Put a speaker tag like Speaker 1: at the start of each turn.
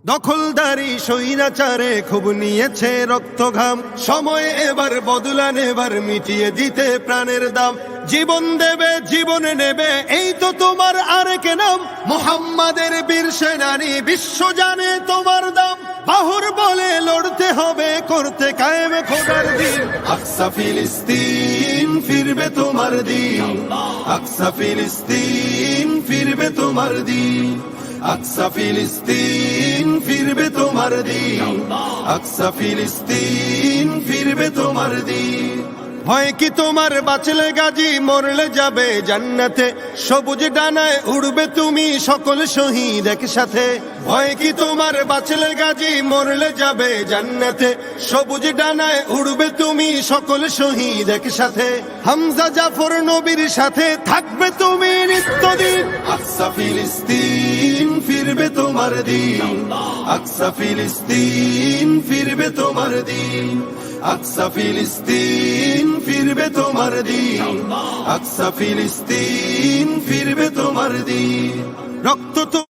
Speaker 1: দখলদারি স্বৈরাচারে খুব নিয়েছে রক্ত ঘাম, সময় এবার বদলান, এবার মিটিয়ে দিতে প্রাণের দাম। জীবন দেবে জীবন নেবে, এই তো তোমার আরেক নাম। মুহাম্মাদের বীর সেনানী, বিশ্ব জানে তোমার দাম। বাহুর বলে লড়তে হবে, করতে কায়েম খোদার দিন। আকসা ফিলিস্তিন ফিরবে তোমার দিন, আকসা ফিলিস্তিন ফিরবে তোমার দিন, আকসা ফিলিস্তিন ফিরবে তোমার দিন, আকসা ফিলিস্তিন ফিরবে তোমার দিন। হয় কি তোমার বাঁচলে গাজী, মরলে যাবে জান্নাতে। সবুজ ডানায় উড়বে তুমি সকল শহীদ একসাথে। হয় কি তোমার বাঁচলে গাজী, মরলে যাবে জান্নাতে। সবুজ ডানায় উড়বে তুমি সকল শহীদ একসাথে। হামজা জাফর নবীর সাথে থাকবে তুমি নিত্যদিন। আকসা ফিলিস্তিন ফিরবে তোমার দিন, আকসা ফিলিস্তিন ফিরবে তোমার দিন, আকসা ফিলিস্তিন ফিরবে তোমার দিন, আকসা ফিলিস্তিন ফিরবে তোমার দিন। রক্ত তো